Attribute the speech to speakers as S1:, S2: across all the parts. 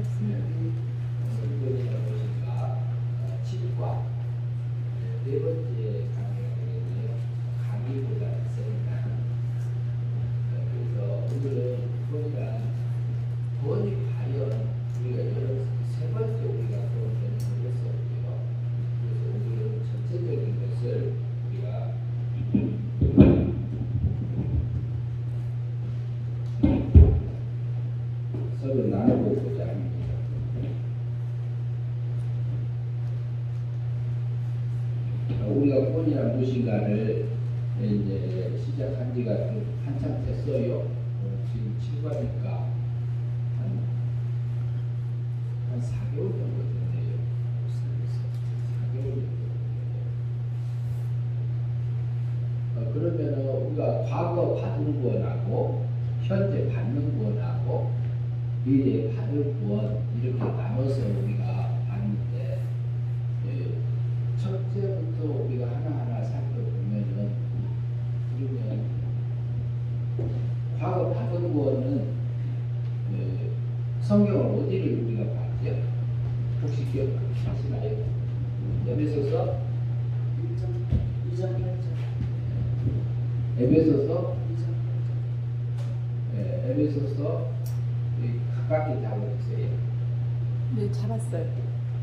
S1: 성경이라고 보시니까 치과 네 번째 강의가 되겠네요. 강의보다는 세미나. 그래서 오늘은 보니까 돈이 과연 우리가 여러 세 번째 우리가 그런 변형을 했었고요. 그래서 오늘은 전체적인 것을 우리가 서로 나눠보고자 합니다. 우리가 폰이란 무엇인가를 이제 시작한 지가 좀 한참 됐어요. 지금 친구하니까 한 4개월 정도 됐네요. 4개월 정도 됐네요. 그러면은 우리가 과거 받은 구원하고 현재 받는 구원하고 미래 받을 구원 이렇게 나눠서 우리가 봤는데 첫째부터 우리가 하나하나 살펴보면은 그러면 과거 받은 구원은 성경을 어디를 우리가 봤죠? 혹시 기억하시나요? 에베소서
S2: 2장 8절.
S1: 에베소서 에베소서 가깝게 잡아주세요.
S3: 네, 잡았어요.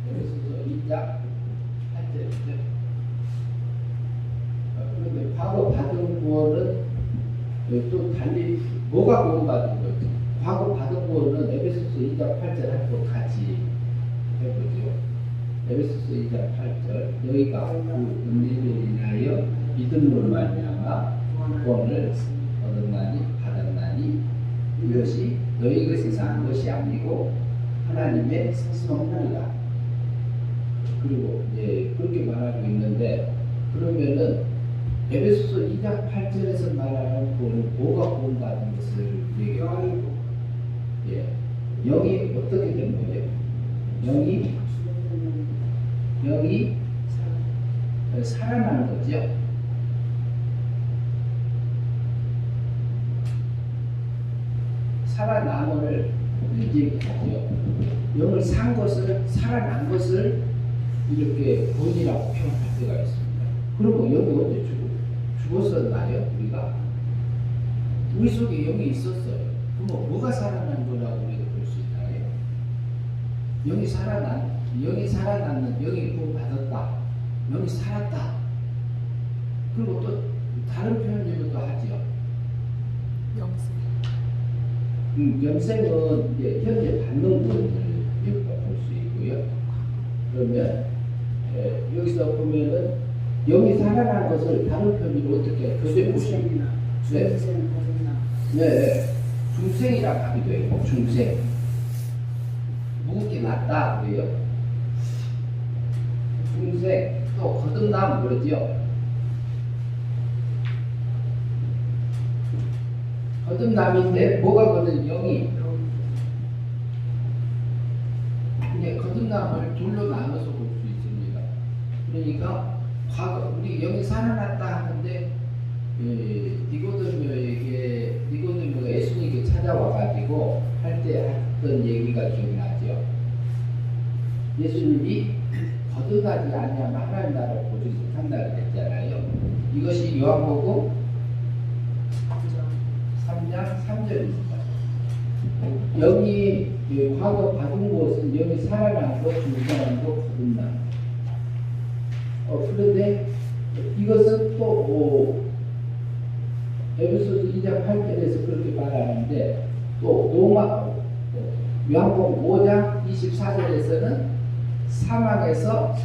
S1: 에베소서 2장 8절이죠. 그런데 과거 받은 구원은 또 달리 뭐가 구원받은 거죠? 과거 받은 구원은 에베소서 2장 8절 한번 같이 해보죠. 에베소서 2장 8절 너희가 그 은혜를 인하여 믿음으로 말미암아 구원을 받았나니 이것이 너희 것에서 한 것이 아니고 하나님의 선물이다. 그리고 그렇게 말하고 있는데 그러면은 에베소서 2장 8절에서 말하는 구원은 뭐가 구원받은 것을 얘기하고 영이 어떻게 된 거예요? 영이 살아나는 거죠. 살아남을 얘기하죠. 영을 산 것을 살아난 것을 이렇게 구원이라고 표현할 때가 있습니다. 그리고 영이 언제 죽었었나요? 우리 속에 영이 있었어요. 그럼 뭐가 살아난 거라고 우리가 볼 수 있나요? 영이 살아났는 영이 구원받았다. 영이 살았다. 그리고 또 다른 표현으로 또 하죠.
S3: 영생.
S1: 영생은 이제 현재 받는 구원을 볼 수 있고요. 그러면 여기서 보면은 영이 살아난 것을 다른 표현으로 어떻게 교재 보시면 중생이라고 하기도 해요. 중생. 무겁게 났다 그래요. 중생 또 거듭남 그러죠. 거듭남인데 뭐가 영이 거듭남을 둘로 나눠서 볼 수 있습니다. 그러니까 과거 우리 영이 살아났다 하는데 니고데모가 예수님께 찾아와가지고 할 때 했던 얘기가 기억나죠. 예수님이 거듭나지 아니하면 하나님 나라를 보지 못한다고 했잖아요. 이것이 요한복음 3장 3절입니다. 영이 과거 받은 것은 영이 살아나고 중생하고 거듭나. 그런데 이것은 또 에베소서 2장 8절에서 그렇게 말하는데 또 요한복음 5장 24절에서는 사망에서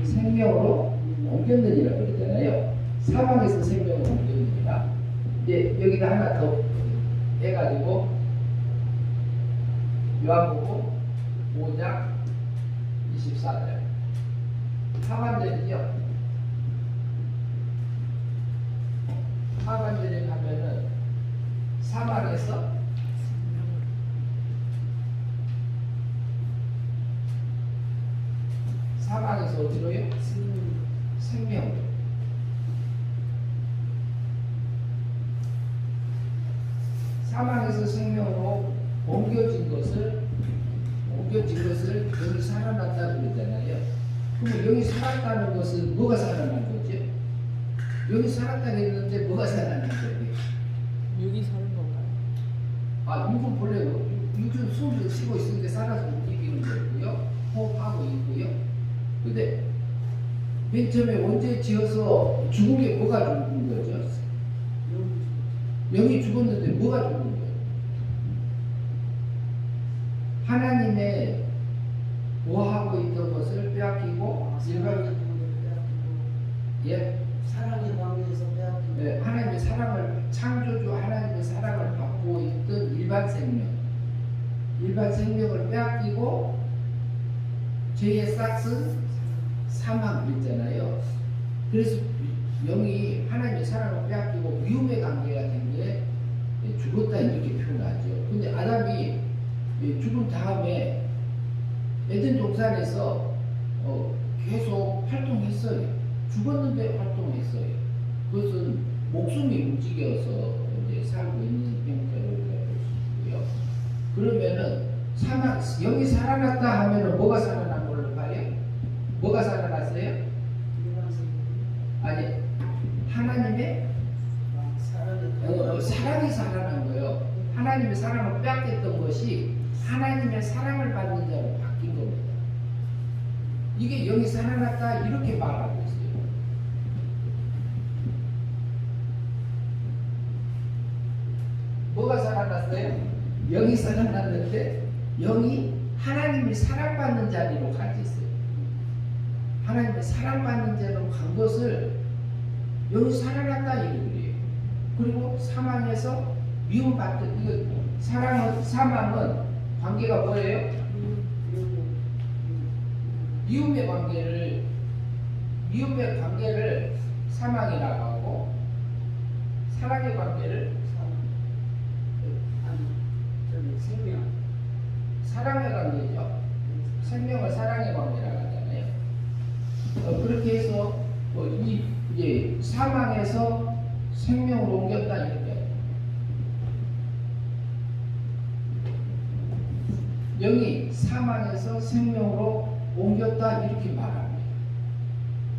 S1: 생명으로 옮겼느니라 그러잖아요. 사망에서 생명으로 옮겼느니라. 이제 여기다 하나 더 해가지고 요한복음 5장 24절 하반절이죠. 하반절에 가면은 사망에서 어디로요? 생명으로. 사망에서 생명으로 옮겨진 것을 옮겨진 것을 영이 살아났다 그러잖아요. 그럼 영이 살았다는 것은 뭐가 살아난 거죠? 영이 살았다 했는데 뭐가 살아난 거예요?
S3: 육이 사는 건가요?
S1: 아, 육은 본래 육은 숨을 쉬고 있으니까 살아서 움직이는 거고요. 호흡하고 있고요. 근데 맨 처음에 원죄 지어서 죽은 게 뭐가 죽은 거죠? 영이 죽었는데 뭐가 죽은 거예요? 하나님의 보호하고 있던 것을 빼앗기고
S2: 사랑의
S1: 예,
S2: 관계에서 빼앗기고
S1: 네, 하나님의 사랑을 창조주 하나님의 사랑을 받고 있던 일반 생명을 빼앗기고 죄의 싹은 사망 그랬잖아요. 그래서 영이 하나님의 사랑을 빼앗기고 위험의 관계가 된 게 죽었다 이렇게 표현하죠. 근데 아담이 죽은 다음에 에덴 동산에서 계속 활동했어요. 죽었는데 활동했어요. 그것은 목숨이 움직여서 이제 살고 있는 형태로 볼 수 있고요. 그러면은 영이 살아났다 하면은 뭐가 살아난 걸로 봐요? 뭐가 살아났어요? 아니, 하나님의 사랑이 살아난 거예요. 하나님의 사랑을 빼앗겼던 것이 하나님의 사랑을 받는 자로 바뀐 겁니다. 이게 영이 살아났다 이렇게 말하고 있어요. 뭐가 살아났어요? 영이 살아났는데 영이 하나님의 사랑받는 자리로 가졌어요. 하나님의 사랑받는 자리로 간 것을 영이 살아났다 이렇게 그래요. 그리고 사망에서 미움받던 이거 사망은 관계가 뭐예요? 미움의 관계를 사망이라고 하고 사랑의 관계를 사랑의 관계죠. 생명을 사랑의 관계라고 하잖아요. 그렇게 해서 이제 사망에서 생명으로 옮겼다 이렇게. 영이 사망에서 생명으로 옮겼다 이렇게 말합니다.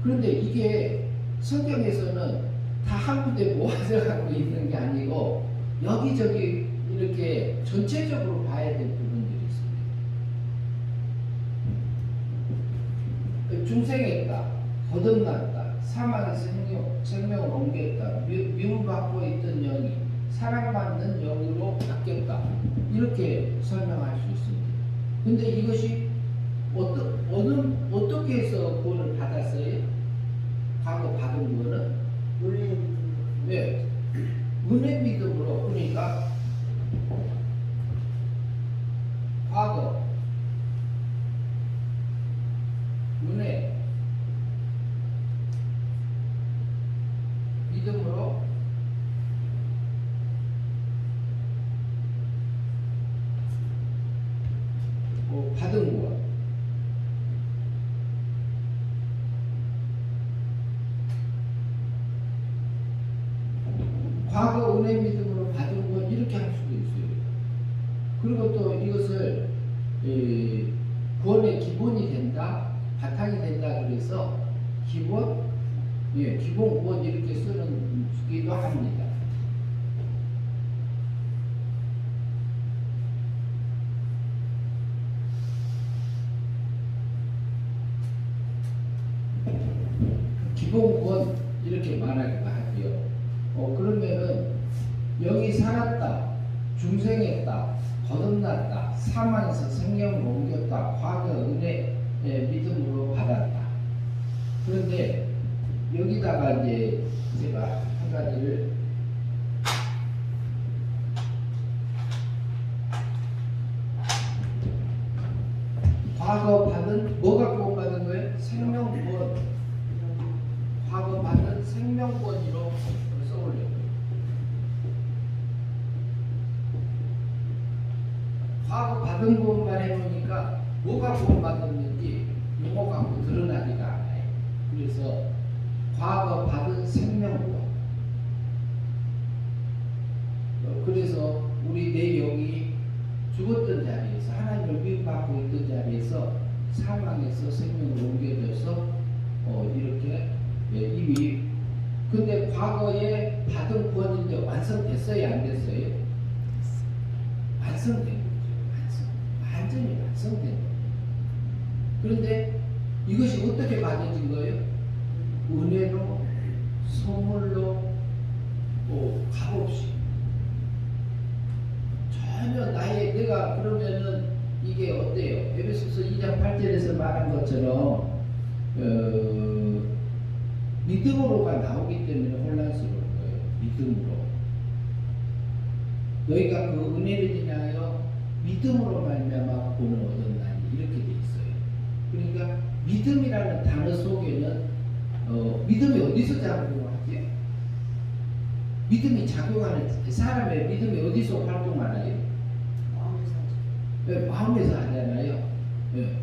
S1: 그런데 이게 성경에서는 다 한 군데 모아져 갖고 있는 게 아니고 여기저기 이렇게 전체적으로 봐야 될 부분들이 있습니다. 중생했다, 거듭났다, 사망에서 생명을 옮겼다, 미움받고 있던 영이 사랑받는 영으로 바뀌었다 이렇게 설명할 수 있습니다. 근데 이것이 어떻게 해서 구원을 받았어요? 과거 받은 거는? 네, 은혜 믿음으로. 그러니까 과거 은혜 믿음으로 받은 것. 과거 은혜 믿음으로 받은 것 이렇게 할 수도 있어요. 그리고 또 이것을 구원의 기본이 된다, 바탕이 된다 그래서 기본 구원 이렇게 쓰기도 합니다. 기본 구원 이렇게 말하기도 하고요. 그러면은 영이 살았다, 중생했다, 거듭났다, 사망에서 생명을 옮겼다, 과거 은혜 믿음으로 받았다. 그런데 여기다가 이제 제가 한 가지를 과거 받은 뭐가 구원받은 거예요? 생명구원. 과거 받은 생명구원으로 써올려요. 과거 받은 구원만 해보니까 뭐가 구원받았는지 용어 갖고 드러나지가 않아요. 그래서 과거 받은 생명구원. 그래서 우리 내 영이 죽었던 자리에서 하나님을 미움받고 자리에서 사망에서 생명으로 옮겨져서 이렇게 이미 근데 과거에 받은 구원이 이제 완성됐어요, 안 됐어요? 완성된 거죠. 완전히 완성된 거예요. 그런데 이것이 어떻게 받아진 거예요? 은혜로, 선물로, 값없이. 전혀 내가 그러면은 이게 어때요? 에베소서 2장 8절에서 말한 것처럼 믿음으로가 나오기 때문에 혼란스러운 거예요. 믿음으로. 너희가 그 은혜를 인하여 믿음으로 말미암아 구원을 얻었나니 이렇게 돼 있어요. 그러니까 믿음이라는 단어 속에는 믿음이 어디서 작용하지? 믿음이 작용하는 사람의 믿음이 어디서 활동하나요? 마음에서 하잖아요. 네.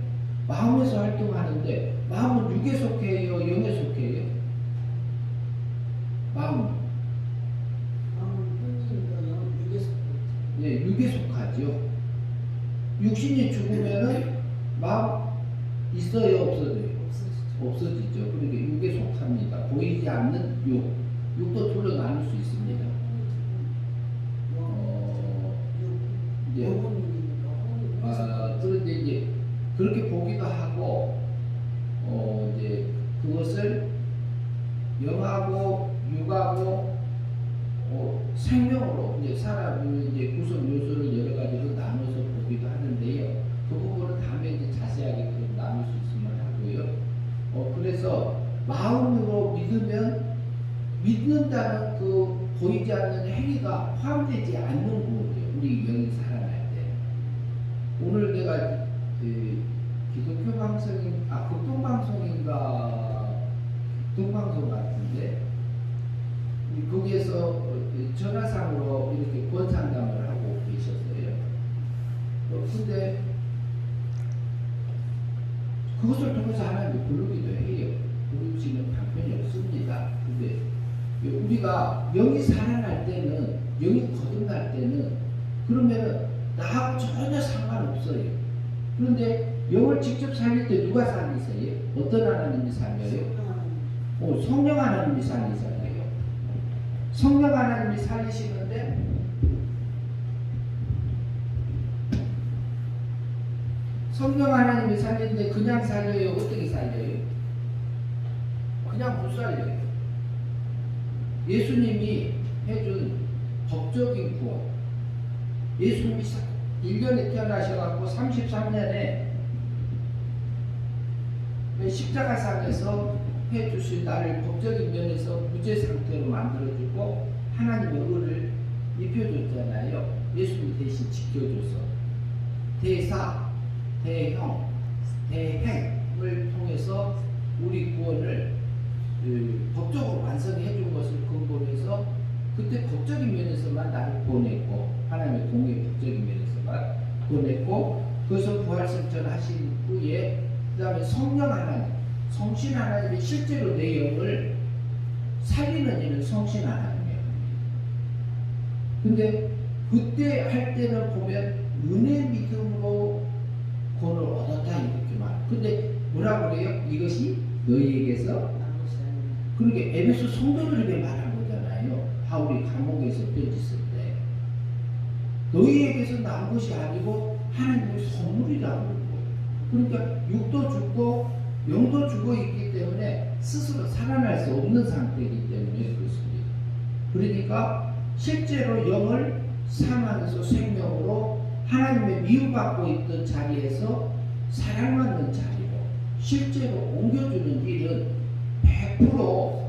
S1: 마음에서 활동하는데 마음은 육에 속해요, 영에 속해요? 마음은 네, 육에 속하죠. 육신이 죽으면은 마음 있어요, 없어져요? 없어지죠. 그러니까 육에 속합니다. 보이지 않는 육. 육도 둘로 나눌 수 있습니다. 그런데 이제 그렇게 보기도 하고, 이제 그것을 영하고 육하고 생명으로 이제 사람을 이제 구성 요소를 여러 가지로 나눠서 보기도 하는데요. 그 부분은 다음에 이제 자세하게 좀 나눌 수 있으면 하고요. 그래서 마음으로 믿는다는 그 보이지 않는 행위가 포함되지 않는 거예요. 우리 영이 살아날 때. 오늘 내가 기독교 극동방송인가 극동방송 같은데 거기에서 전화상으로 이렇게 권상담을 하고 계셨어요. 근데 그것을 통해서 하나님이 부르기도 해요. 부르시는 방편이 없습니다. 근데 우리가 영이 살아날 때는, 영이 거듭날 때는 그러면은 나하고 전혀 상관없어요. 그런데 영을 직접 살릴 때 누가 살리세요? 어떤 하나님이 살려요? 성령 하나님이 살리잖아요. 성령 하나님이 살리시는데 성령 하나님이 살리는데 그냥 살려요? 어떻게 살려요? 그냥 못 살려요. 예수님이 해준 법적인 구원. 예수님이 1년에 태어나셔갖고 33년에 십자가상에서 해주신 나를 법적인 면에서 무죄 상태로 만들어주고 하나님의 의를 입혀줬잖아요. 예수님 대신 지켜줘서 대사, 대형, 대행을 통해서 우리 구원을 법적으로 완성해 준 것을 근거로 해서 그때 법적인 면에서만 나를 구원했고 하나님의 공의 법적인 면에서만 구원했고 그것을 부활승천 하신 후에 그 다음에 성령 하나님 성신 하나님이 실제로 내 영을 살리는 일은 성신 하나님이에요. 근데 그때 할 때는 보면 은혜 믿음으로 구원을 얻었다 이렇게 말. 근데 뭐라고 그래요? 이것이 너희에게서 그렇게 에베소 성도들에게 말한 거잖아요. 바울이 감옥에서 편지 쓸 때 너희에게서 난 것이 아니고 하나님의 선물이라고 그러고 그러니까 육도 죽고 영도 죽어 있기 때문에 스스로 살아날 수 없는 상태이기 때문에 그렇습니다. 그러니까 실제로 영을 사망에서 생명으로 하나님의 미움받고 있던 자리에서 사랑받는 자리로 실제로 옮겨주는 일은 100%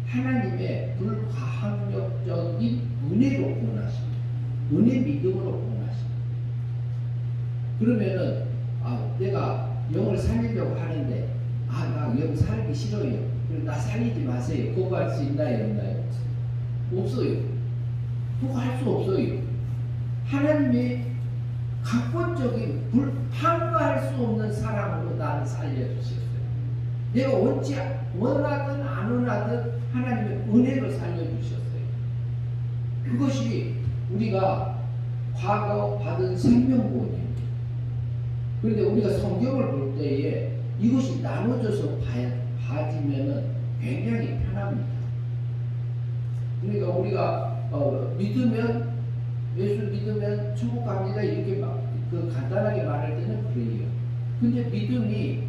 S1: 하나님의 불가항력적인 은혜로 구원하십니다. 은혜 믿음으로 구원하십니다. 그러면은 내가 영을 살리려고 하는데 나 영 살기 싫어요. 나 살리지 마세요. 그거 할 수 있나요? 없나요? 없어요. 그거 할 수 없어요. 하나님이 각본적인 한가할 수 없는 사랑으로 나를 살려주셨어요. 내가 원하든 안 원하든 하나님의 은혜로 살려주셨어요. 그것이 우리가 과거 받은 생명구원입니다. 그런데 우리가 성경을 볼 때에 이것이 나눠져서 봐지면은 굉장히 편합니다. 그러니까 우리가 믿으면 예수 믿으면 천국 갑니다 이렇게 그 간단하게 말할 때는 그래요. 근데 믿음이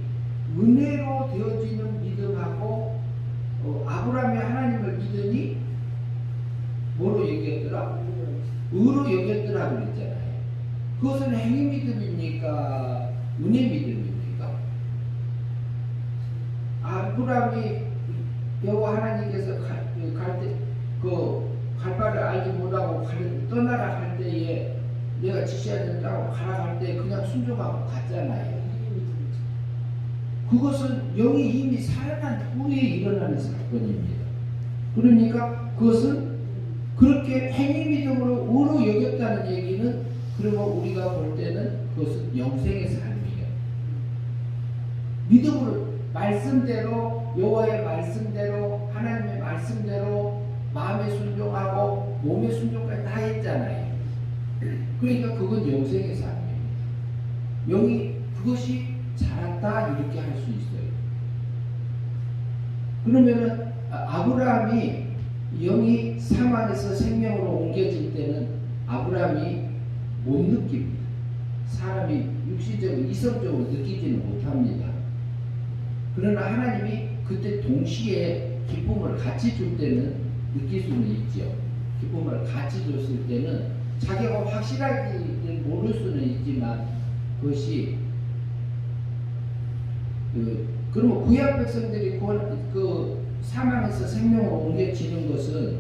S1: 은혜로 되어지는 믿음하고 아브라함이 하나님을 믿으니 뭐로 여겼더라? 의로 여겼더라 그랬잖아요. 그것은 행위 믿음입니까? 은혜 믿음입니까? 아브라함이 여호와 하나님께서 갈 바를 알지 못하고 떠나라 할 때에 내가 지시하는 땅으로 가라 할 때 그냥 순종하고 갔잖아요. 그것은 영이 이미 살아난 후에 일어나는 사건입니다. 그러니까 그것은 그렇게 행위 믿음으로 의로 여겼다는 얘기는 그러면 우리가 볼 때는 그것은 영생의 삶이에요. 믿음으로 말씀대로 여호와의 말씀대로 하나님의 말씀대로 마음에 순종하고 몸에 순종까지 다 했잖아요. 그러니까 그건 영생의 삶입니다. 영이 그것이 자랐다 이렇게 할 수 있어요. 그러면은 아브라함이 영이 사망에서 생명으로 옮겨질 때는 아브라함이 못 느낍니다. 사람이 육신적으로 이성적으로 느끼지는 못합니다. 그러나 하나님이 그때 동시에 기쁨을 같이 줄 때는 느낄 수는 있죠. 기쁨을 같이 줬을 때는 자기가 확실하게 모를 수는 있지만 그것이 그러면 구약 백성들이 그 사망에서 생명으로 옮겨지는 것은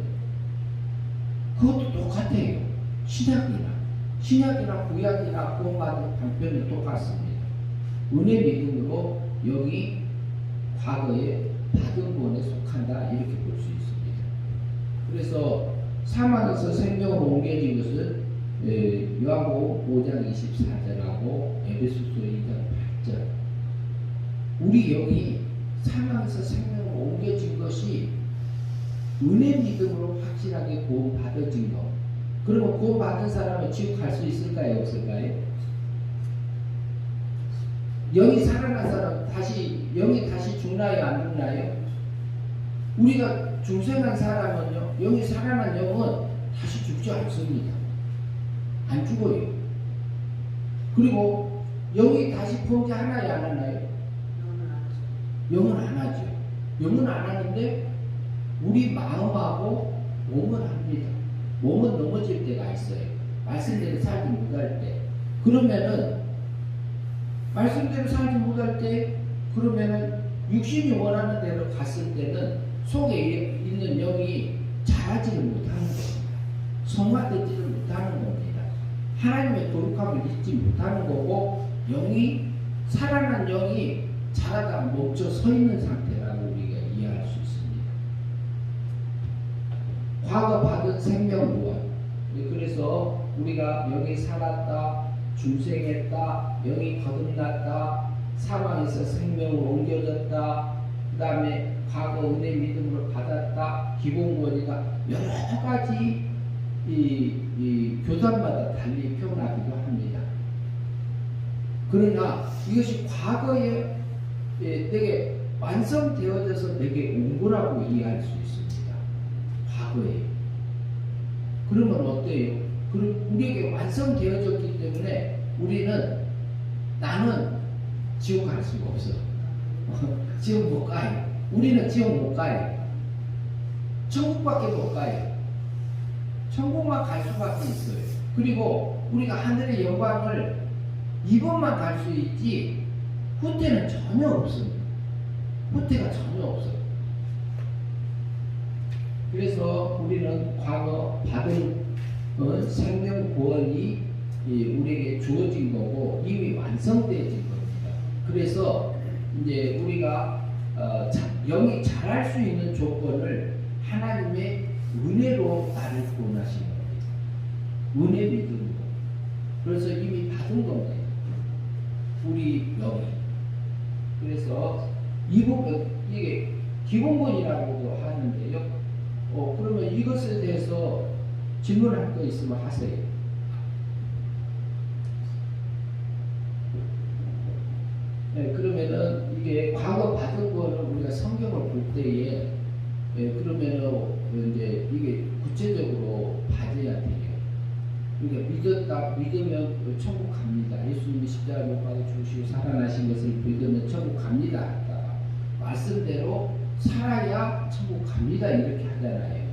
S1: 그것도 똑같아요. 신약이나 구약이나 구원받은 방편은 똑같습니다. 은혜 믿음으로 영이 과거에 받은 구원에 속한다 이렇게 볼 수 있습니다. 그래서 사망에서 생명으로 옮겨진 것은 요한복음 5장 24절하고 에베소서 2장 8절 우리 영이 사망에서 생명으로 옮겨진 것이 은혜 믿음으로 확실하게 구원받아진 것. 그러면 구원받은 사람은 지옥 갈 수 있을까요? 없을까요? 영이 살아난 사람 영이 다시 죽나요? 안 죽나요? 우리가 중생한 사람은요, 영이 살아난 영은 다시 죽지 않습니다. 안 죽어요. 그리고 영이 다시 범죄하나요? 안 하나요? 영은 안 하죠. 영은 안 하는데 우리 마음하고 몸은 합니다. 몸은 넘어질 때가 있어요. 말씀대로 살지 못할 때. 그러면은 말씀대로 살지 못할 때 그러면은 육신이 원하는 대로 갔을 때는 속에 있는 영이 자라지를 못하는 겁니다. 성화되지를 못하는 겁니다. 하나님의 거룩함을 잊지 못하는 거고 살아난 영이 자라다 멈춰 서 있는 상태라고 우리가 이해할 수 있습니다. 과거 받은 생명 무한. 그래서 우리가 영이 살았다, 중생했다, 영이 거듭났다, 사망에서 생명으로 옮겨졌다, 그 다음에 과거 은혜 믿음으로 받았다, 기본권이다, 여러 가지 이 교단마다 달리 표현하기도 합니다. 그러나 이것이 과거에 내게 완성되어져서 내게 온 거라고 이해할 수 있습니다. 과거에. 그러면 어때요? 우리에게 완성되어졌기 때문에 나는 지옥 갈 수가 없어. 지옥 못 가요. 우리는 지옥 못 가요. 천국밖에 못 가요. 천국만 갈 수밖에 있어요. 그리고 우리가 하늘의 영광을 이번만 갈 수 있지 후퇴는 전혀 없습니다. 후퇴가 전혀 없어요. 그래서 우리는 과거 받은 생명 구원이 우리에게 주어진 거고 이미 완성되어진 겁니다. 그래서 이제 우리가 영이 자랄 수 있는 조건을 하나님의 은혜로 나를 구원하신 겁니다. 은혜 믿음으로. 그래서 이미 받은 겁니다. 우리 영이. 그래서 이게 기본권이라고도 하는데요. 그러면 이것에 대해서 질문할 거 있으면 하세요. 그러면은 이게 과거 받은 거는 우리가 성경을 볼 때에 그러면은 이제 이게 구체적으로 받아야 돼요. 그러니까 믿으면 천국 갑니다. 예수님이 십자가 못 박아 죽으시고 살아나신 것을 믿으면 천국 갑니다. 했다가 말씀대로 살아야 천국 갑니다. 이렇게 하잖아요.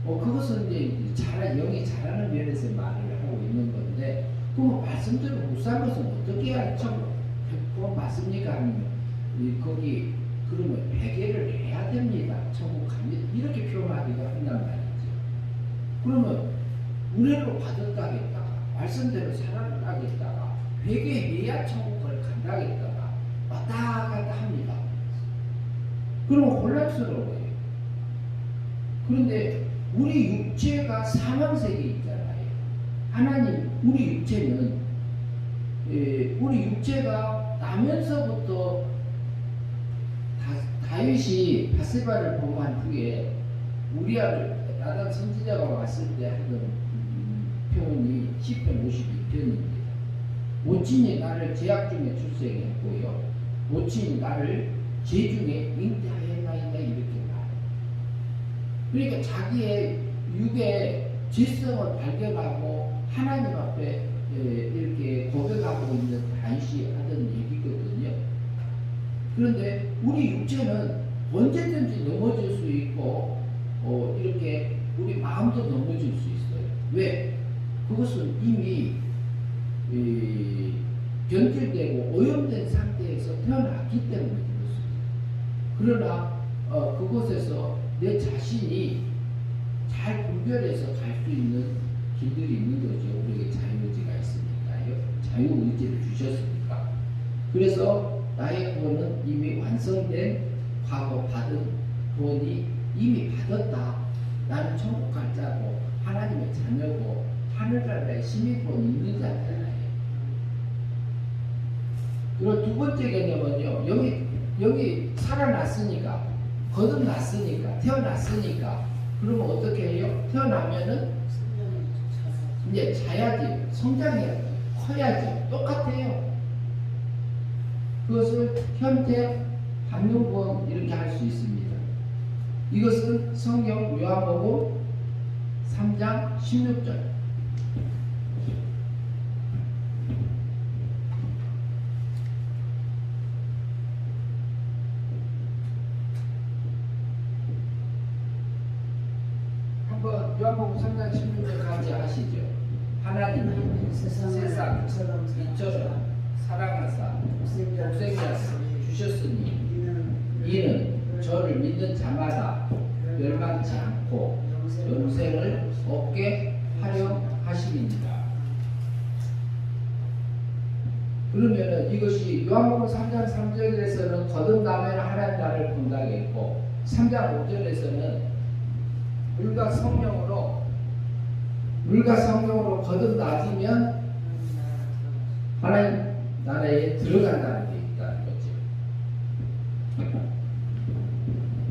S1: 그것은 이제 영이 잘하는 면에서 말을 하고 있는 건데, 그럼 말씀대로 못 산 것은 어떻게 해야 천국 맞습니까? 하면 거기 그러면 회개를 해야 됩니다. 천국 갑니다. 이렇게 표현하기가 한단 말이죠. 그러면 은혜로 받았다겠다가 말씀대로 살아가겠다가 회개해야 천국을 간다겠다가 왔다 갔다 합니다. 그러면 혼란스러워요. 그런데 우리 육체가 사망세계에 있잖아요. 하나님 우리 육체는 우리 육체가 나면서부터 다윗이 바세바를 범한 후에 우리아를 나단 선지자가 왔을 때 하던 표현이 시편 52편입니다. 모친이 나를 제약 중에 출생했고요. 모친이 나를 죄 중에 잉태하였나이다 이렇게 말해요. 그러니까 자기의 육의 죄성을 발견하고 하나님 앞에 이렇게 고백하고 있는 다윗이 하던 얘기거든요. 그런데 우리 육체는 언제든지 넘어질 수 있고 이렇게 우리 마음도 넘어질 수 있어요. 왜? 그것은 이미 변질되고 오염된 상태에서 태어났기 때문에 그렇습니다. 그러나 그곳에서 내 자신이 잘 분별해서 갈 수 있는 길들이 있는 거죠. 우리에게 자유의지가 있으니까요. 자유의지를 주셨으니까. 그래서 나의 구원은 이미 완성된 과거 받은 구원이 이미 받았다. 나는 천국 갈 자고 하나님의 자녀고 하늘나라에 시민권이 있는 자잖아요. 그리고 두 번째 개념은요. 여기 살아났으니까 거듭났으니까 태어났으니까 그러면 어떻게 해요? 태어나면은 이제 자야지, 성장해야지, 커야지. 똑같아요. 그것을 현재 받는 건 이렇게 할 수 있습니다. 이것은 성경 요한복음 3장 16절. 한번 요한복음 3장 16절 같이 하시죠. 하나님이 세상 이처럼 사랑하사 독생자를 주셨으니 이는 저를 믿는 자마다 멸망치 않고 영생을 얻게 하려 하심입니다. 그러면은 이것이 요한복음 3장 3절에서는 거듭나면 하나님 나라를 본다겠고 3장 5절에서는 물과 성령으로 거듭나지면 하나님 나라에 들어간다는 게 있다는 거죠.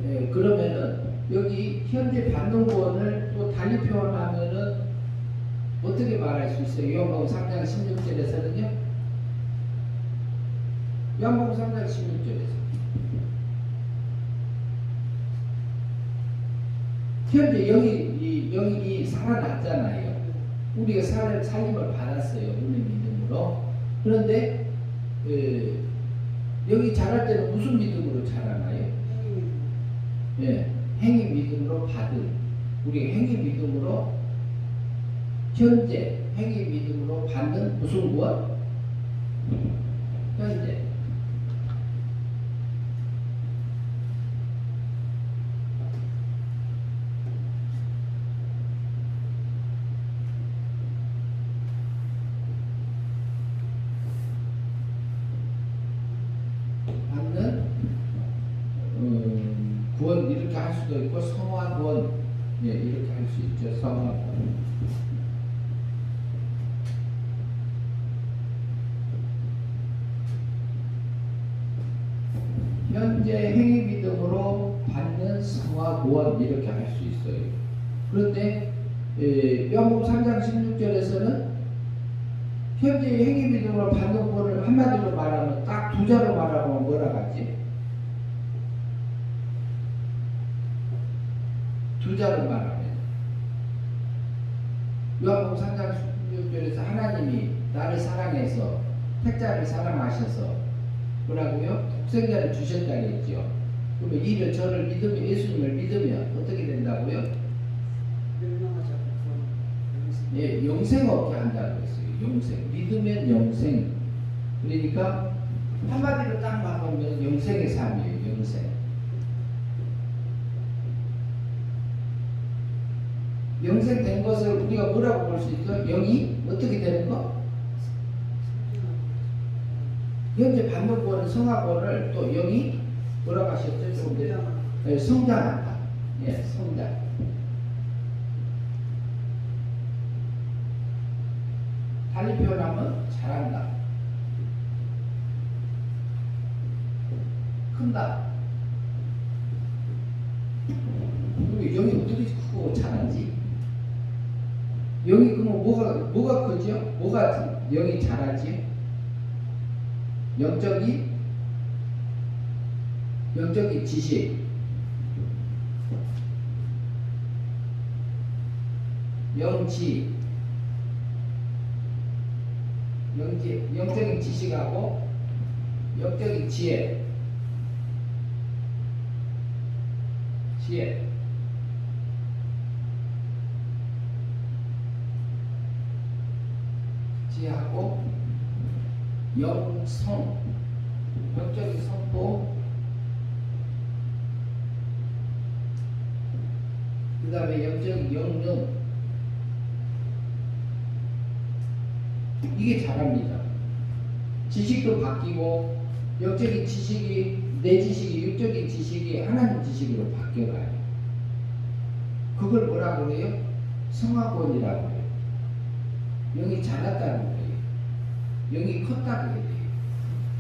S1: 네, 그러면은 여기 현재 받는 구원을 또 달리 표현하면은 어떻게 말할 수 있어요? 요한복음 3장 16절에서는요. 요한복음 3장 16절에서 현재 영이 살아났잖아요. 우리가 살림을 받았어요. 우리 믿음으로. 그런데 여기 자랄 때는 무슨 믿음으로 자라나요? 예, 행위 믿음으로 받은 우리 행위 믿음으로 현재 행위 믿음으로 받는 무슨 구원? 현재. 구원 이렇게 할 수도 있고 성화 구원 이렇게 할 수 있죠. 성화 구원. 현재 행위 믿음으로 받는 성화 구원 이렇게 할 수 있어요. 그런데 요한복음 3장 16절에서는 현재 행위 믿음으로 받는 권을 한마디로 말하면 딱 두 자로 말하면 뭐라 하지? 두 자로 말하면 요한복음 3장 16절에서 하나님이 나를 사랑해서 택자를 사랑하셔서 뭐라고요? 독생자를 주셨다 그랬죠. 그러면 이를 저를 믿으면 예수님을 믿으면 어떻게 된다고요?
S2: 멸망하지 않고
S1: 예, 영생 얻게 한다고 했어요. 영생. 믿으면 영생. 그러니까 한마디로 딱 말하면 영생의 삶이에요. 영생. 영생된 것을 우리가 뭐라고 볼 수 있어요? 영이 어떻게 되는 거? 현재 받는 권은 성화권을 또 영이 뭐라고 하셨죠? 조금 전에 예, 성장한다. 예, 성장. 달리 표현하면 잘한다. 큰다. 그리고 영이 어떻게 크고 잘하지? 영이 그러면 뭐가 크죠? 뭐가 영이 잘하지? 영적인 지식, 영지, 영적인 지식하고 영적인 지혜. 지혜하고 영성, 영적인 성포, 그 다음에 영적인 영능. 이게 잘합니다. 지식도 바뀌고 영적인 지식이 내 지식이 육적인 지식이 하나님 지식으로 바뀌어가요. 그걸 뭐라고 그래요? 성화권이라고 해요. 영이 자랐다는 거예요. 영이 컸다고 해요.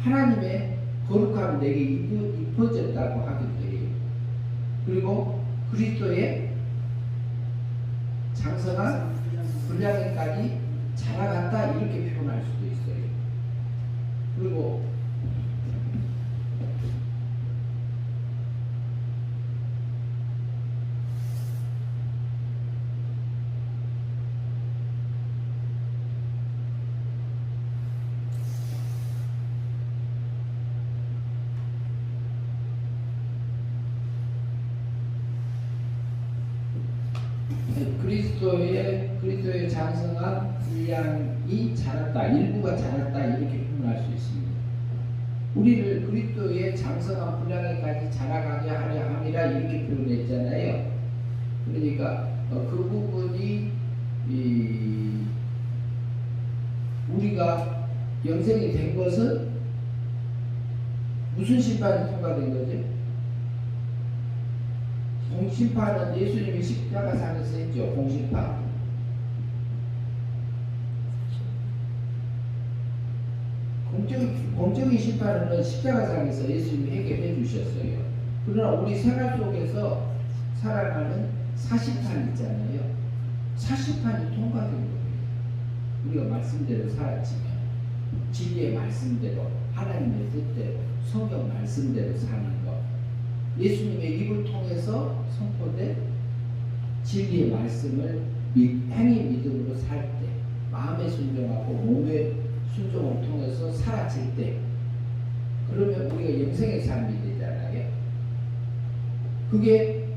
S1: 하나님의 거룩함이 내게 입혀졌다고 하기도 해요. 그리고 그리스도의 장성한 분량에까지 자라갔다 이렇게 표현할 수도 있어요. 그리고 그리스도의 장성한 분량이 자랐다, 일부가 자랐다 이렇게 표현할 수 있습니다. 우리를 그리스도의 장성한 분량에까지 자라가게 하려 함이라 이렇게 표현했잖아요. 그러니까 그 부분이 우리가 영생이 된 것은 무슨 심판이 통과된 거죠? 공심판은 예수님이 십자가상에서 했죠. 공심판. 공적인 심판은 십자가상에서 예수님이 해결해 주셨어요. 그러나 우리 생활 속에서 살아가는 사심판 있잖아요. 사심판이 통과된 거예요. 우리가 말씀대로 살았지만 진리의 말씀대로 하나님의 뜻대로 성경 말씀대로 사는 것, 예수님의 입을 통해서 선포된 진리의 말씀을 행위 믿음으로 살 때, 마음의 순종하고 몸의 순종을 통해서 살아질 때, 그러면 우리가 영생의 삶이 되잖아요. 그게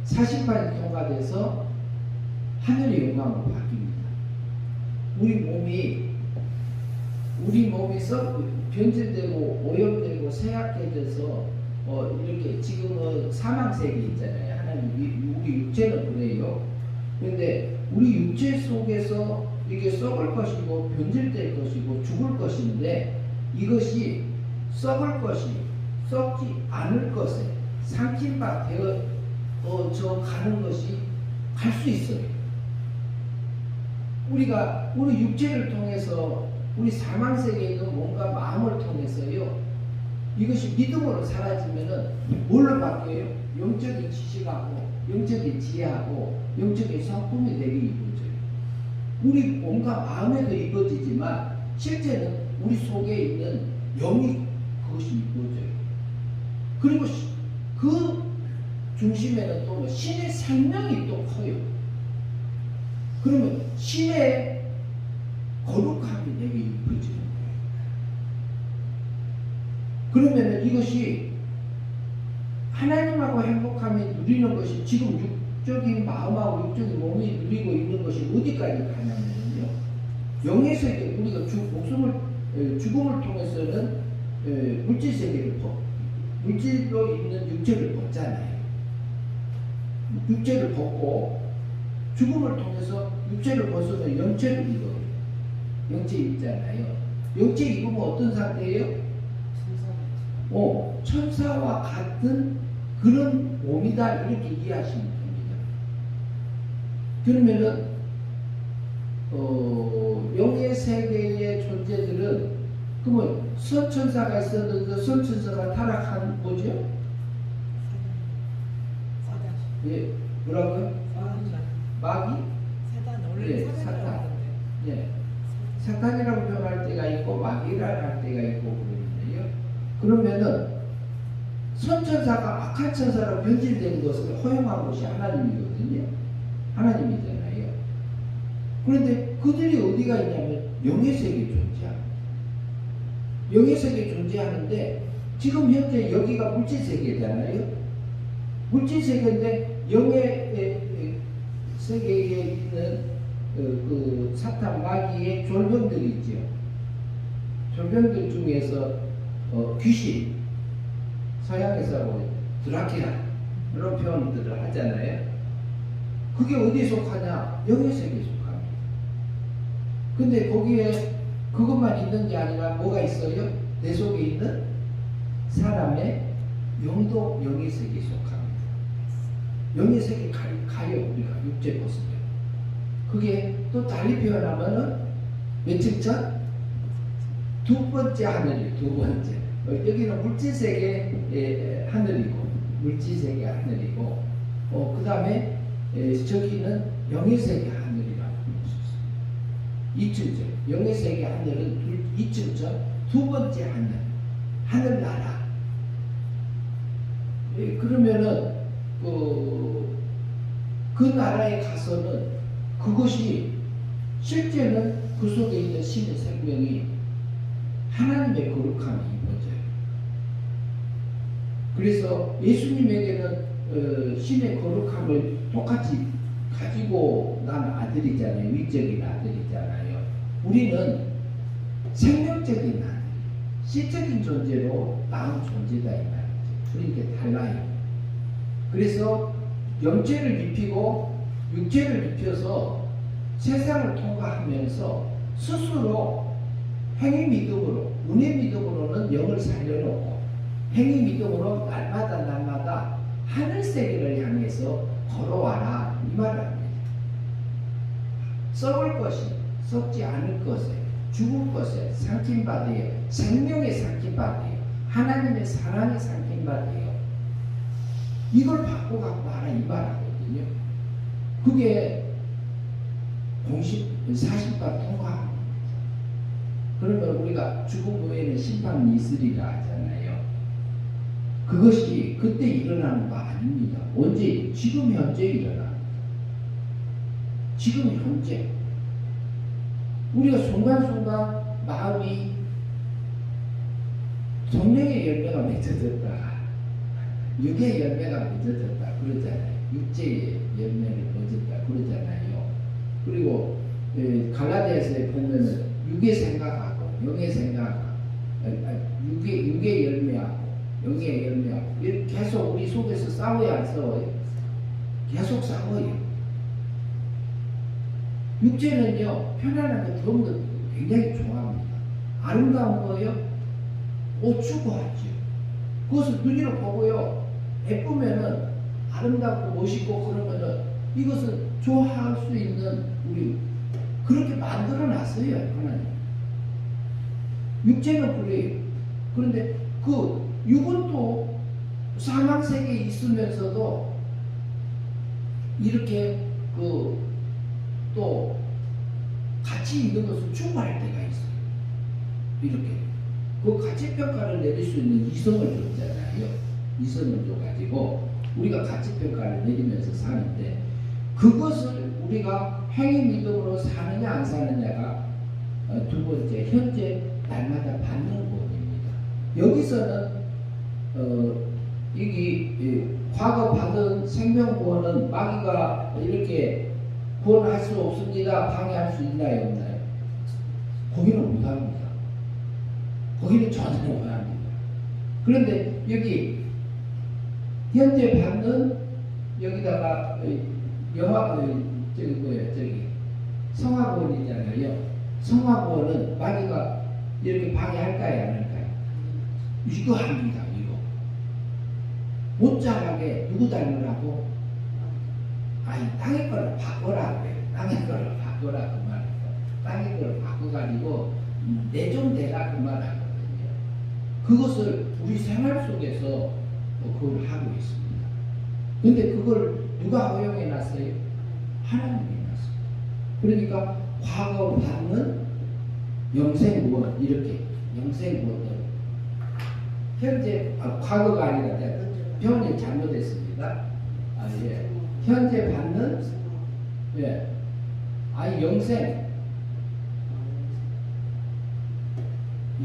S1: 사심판이 통과돼서 하늘의 영광으로 바뀝니다. 우리 몸이 변질되고 오염되고 쇠약해져서 이렇게 지금은 사망세계 있잖아요. 하나님 우리 육체는 그래요. 그런데 우리 육체 속에서 이게 썩을 것이고 변질될 것이고 죽을 것인데, 이것이 썩을 것이 썩지 않을 것에 상심바 되어 가는 것이 갈 수 있어요. 우리가 우리 육체를 통해서 우리 사망세계에 있는 몸과 마음을 통해서요, 이것이 믿음으로 사라지면은 뭘로 바뀌어요? 영적인 지식하고 영적인 지혜하고 영적인 성품이 되게 이루어져요. 우리 몸과 마음에도 이루어지지만 실제는 우리 속에 있는 영이 그것이 이루어져요. 그리고 그 중심에는 또 신의 생명이 또 커요. 그러면 신의 거룩함이 내게 입혀지는 거예요. 그러면 이것이 하나님하고 행복함이 누리는 것이 지금 육적인 마음하고 육적인 몸이 누리고 있는 것이 어디까지 가냐면요. 영의 세계, 우리가 죽음을 통해서는 물질 세계를 물질로 있는 육체를 벗잖아요. 육체를 벗고 죽음을 통해서 육체를 벗으면 영체를 입어요. 영체 입잖아요. 영체 입으면 어떤 상태예요? 천사와 같은 그런 몸이다 이렇게 이해하시면 됩니다. 그러면은 영의 세계의 존재들은 그러면 선천사가 있었는데 선천사가 타락한 뭐죠? 예, 뭐라고요? 마귀?
S3: 사단 원래
S1: 예,
S3: 사단이라고
S1: 사단.
S3: 하던데.
S1: 예, 사탄이라고 표현할 때가 있고 마귀라고 할 때가 있고 그러는데요. 그러면은 선천사가 악한 천사로 변질된 것을 허용한 것이 하나님이거든요. 하나님이잖아요. 그런데 그들이 어디가 있냐면 영의 세계에 존재합니다. 영의 세계에 존재하는데 지금 현재 여기가 물질 세계잖아요. 물질 세계인데 영의 세계에 있는 그 사탄 마귀의 졸병들이 있죠. 졸병들 중에서 귀신, 서양에서 뭐 드라큘라 이런 표현들을 하잖아요. 그게 어디에 속하냐? 영의 세계에 속합니다. 근데 거기에 그것만 있는 게 아니라 뭐가 있어요? 내 속에 있는 사람의 영도 영의 세계에 속합니다. 영의 세계 가요. 우리가 육체 벗으면. 그게 또 달리 표현하면은 며칠 전? 두 번째 하늘이에요. 두 번째. 여기는 물질세계 하늘이고, 물질세계 하늘이고, 그 다음에 저기는 영의세계 하늘이라고 부를 수 있습니다. 이쯤 전. 영의세계 하늘은 이쯤 전 두 번째 하늘, 하늘나라. 그러면은 그 나라에 가서는 그것이 실제는 그 속에 있는 신의 생명이 하나님의 거룩함이 입어져요. 그래서 예수님에게는 신의 거룩함을 똑같이 가지고 난 아들이잖아요. 위적인 아들이잖아요. 우리는 생명적인 아들, 시적인 존재로 나온 존재다 이 말이죠. 그러니까 달라요. 그래서 영체를 입히고 육체를 입혀서 세상을 통과하면서 스스로 행위 믿음으로, 은혜 믿음으로는 영을 살려놓고 행위 믿음으로 날마다 하늘 세계를 향해서 걸어와라 이 말을 합니다. 썩을 것이 썩지 않을 것에 죽을 것에 삼킴받아요. 생명에 삼킴받아요. 하나님의 사랑에 삼킴받아요. 이걸 받고 갖고 와라 이 말하거든요. 그게 공식 40반 통과합니다. 그러면 우리가 죽음 후에는 심판이 있으리라 하잖아요. 그것이 그때 일어나는 거 아닙니다. 언제? 지금 현재 일어납니다. 지금 현재 우리가 순간순간 마음이 성령의 열매가 맺어졌다, 육의 열매가 맺어졌다 그러잖아요. 육체의 열매를 맺었다 그러잖아요. 그리고 갈라디아서에 보면은 육의 생각하고 영의 생각하고 육의 열매하고 영의 열매하고 계속 우리 속에서 싸워야 안 싸워요? 계속 싸워요. 육체는요 편안한 거 더운 거 굉장히 좋아합니다. 아름다운 거요 추구하죠. 그것을 눈으로 보고요 예쁘면은 아름답고 멋있고 그러면은 이것을 좋아할 수 있는 우리 그렇게 만들어 놨어요 하나님. 육체는 그래요. 그런데 그 육은 또 사망 세계에 있으면서도 이렇게 또 가치 있는 것을 추구할 때가 있어요. 이렇게 그 가치 평가를 내릴 수 있는 이성을 줬잖아요. 이성을 줘가지고 우리가 가치 평가를 내리면서 사는데 그것을 우리가 행위 믿음으로 사느냐 안 사느냐가 두 번째 현재 날마다 받는 구원입니다. 여기서는 여기 과거 받은 생명구원은 마귀가 이렇게 구원할 수 없습니다. 방해할 수 있나요 없나요? 거기는 못합니다. 거기는 전혀 못합니다. 그런데 여기 현재 받는 여기다가 영화 저기 뭐예요 저기 성화구원이잖아요. 성화구원은 마귀가 이렇게 방해할까요 안 할까요? 이거 합니다. 이거 못 자라게 누구 닮으라고? 아니 땅의 거를 바꿔라 그래요. 땅의 거를 바꿔라 그 말이에요. 땅의 거를 바꿔가지고 내 좀 되라 그 말하거든요. 그것을 우리 생활 속에서 그걸 하고 있습니다. 근데 그걸 누가 허용해 놨어요? 하나님이 놨습니다. 그러니까 과거 받는 영생구원 이렇게 영생구원을 현재 과거가 아니라 내가 표현이 잘못했습니다. 예. 현재 받는 예. 아니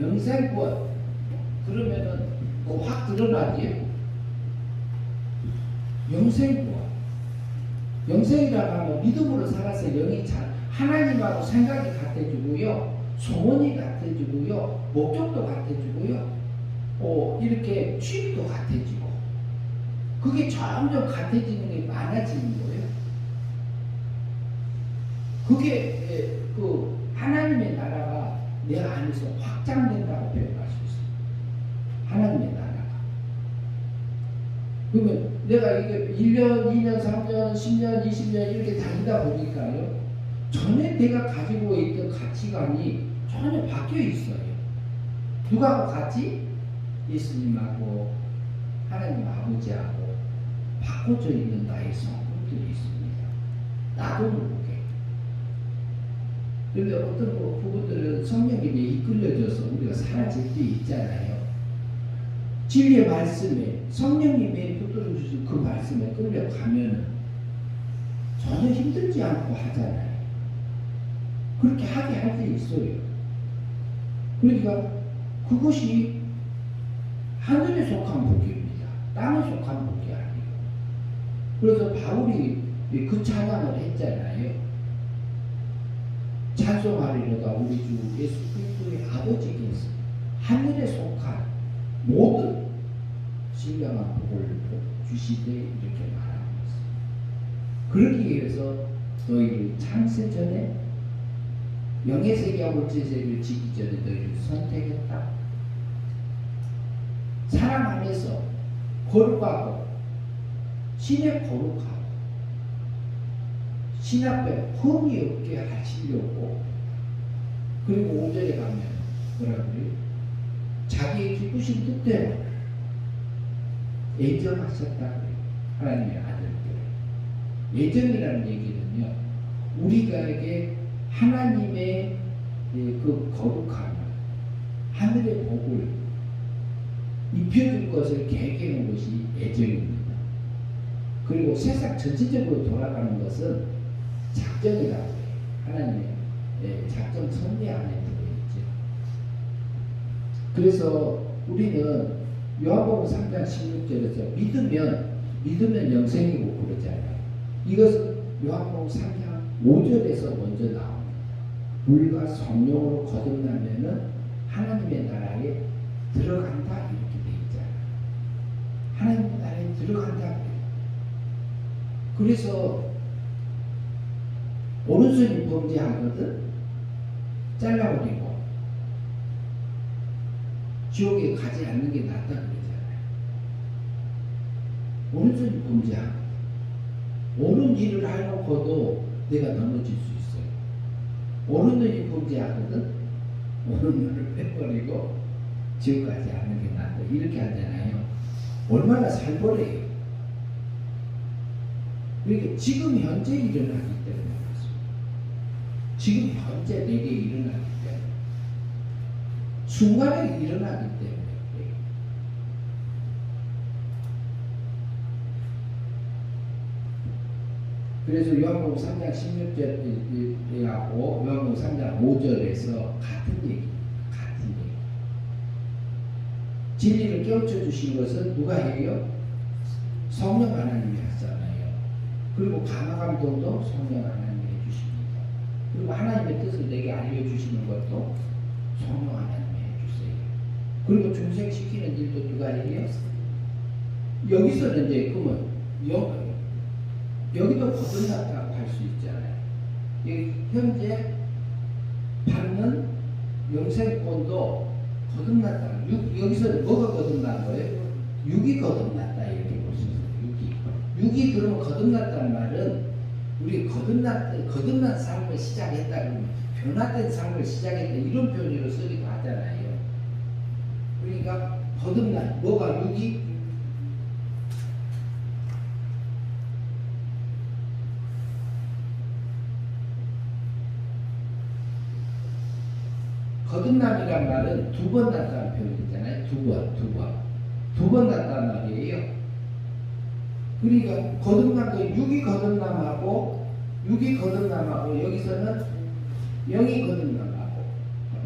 S1: 영생구원 그러면은 뭐 확 드러나지. 영생구원 영생이라고 하면 믿음으로 살아서 영이 잘 하나님하고 생각이 같아지고요, 소원이 같아지고요, 목적도 같아지고요, 이렇게 취미도 같아지고 그게 점점 같아지는 게 많아지는 거예요. 그게 그 하나님의 나라가 내 안에서 확장된다고 표현할 수 있습니다. 하나님의 나라가. 그러면 내가 이게 1년, 2년, 3년, 10년, 20년 이렇게 다니다 보니까요, 전에 내가 가지고 있던 가치관이 전혀 바뀌어 있어요. 누구하고 같이? 예수님하고 하나님 아버지하고 바꿔져 있는 나의 성품들이 있습니다. 나도 모르게. 그런데 어떤 부분들은 성령님에 이끌려져서 우리가 사라질 때 있잖아요. 진리의 말씀에 성령님의 붙들어 주신 그 말씀에 끌려가면은 전혀 힘들지 않고 하잖아요. 그렇게 하게 할 때 있어요. 그러니까 그것이 하늘에 속한 복입니다. 땅에 속한 복이 아니에요. 그래서 바울이 그 찬양을 했잖아요. 찬송하리로다 우리 주 예수 그리스도의 아버지께서 하늘에 속한 모든 신령한 복을 주시되 이렇게 말하고 있습니다. 그러기 위해서 너희를 창세 전에 영의 세계와 물질 세계를 지기 전에 너희를 선택했다. 사랑 안에서 거룩하고 신의 거룩하고 신 앞에 흠이 없게 하시려고. 그리고 5절에 가면 뭐라 그래요? 자기의 기쁘신 뜻대로 예정하셨다 그래요. 하나님의 아들들. 예정이라는 얘기는요, 우리가에게 하나님의 그 거룩함을, 하늘의 복을 입혀줄 것을 계획해 놓은 것이 예정입니다. 그리고 세상 전체적으로 돌아가는 것은 작정이라고 해요. 하나님의 작정 선대 안에 들어있죠. 그래서 우리는 요한복음 3장 16절에서 믿으면 영생이고 그러잖아요. 이것은 요한복음 3장 5절에서 먼저 나옵니다. 물과 성령으로 거듭나면은 하나님의 나라에 들어간다 이렇게 돼 있잖아요. 하나님의 나라에 들어간다 그래요. 그래서 오른손이 범죄하거든 잘라버리고 지옥에 가지 않는 게 낫다 그러잖아요. 오른손이 범죄하거든. 옳은 일을 해놓고도 내가 넘어질 수 있어요. 옳은 일이 범죄하거든 옳은 일을 빼버리고 지옥 가지 않는 게 낫다 이렇게 하잖아요. 얼마나 살벌해요. 그러니까 지금 현재 일어나기 때문에 그렇습니다. 지금 현재 내게 일어나기 때문에 순간에 일어나기 때문에 그래서 요한복음 3장 16절하고 요한복음 3장 5절에서 같은 얘기 같은 얘기 진리를 깨우쳐 주신 것은 누가 해요? 성령 하나님이 하잖아요. 그리고 강화 감동도 성령 하나님이 해주십니다. 그리고 하나님의 뜻을 내게 알려주시는 것도 성령 하나님이 해주세요. 그리고 중생시키는 일도 누가 해요? 여기서는 이제 그러면 여기도 거듭났다고 할 수 있잖아요. 여기 현재 받는 영생권도 거듭났다. 여기서는 뭐가 거듭난 거예요? 육이 거듭났다 이렇게 볼 수 있어요. 육이 그러면 거듭났다는 말은 우리 거듭난 삶을 시작했다 그러면 변화된 삶을 시작했다 이런 표현으로 쓰기도 하잖아요. 그러니까 거듭난 뭐가 육이 거듭남이란 말은 두 번 났다는 표현이잖아요. 두 번 났다는 말이에요. 그러니까 거듭난 거 육이 거듭남하고 여기서는 영이 거듭남하고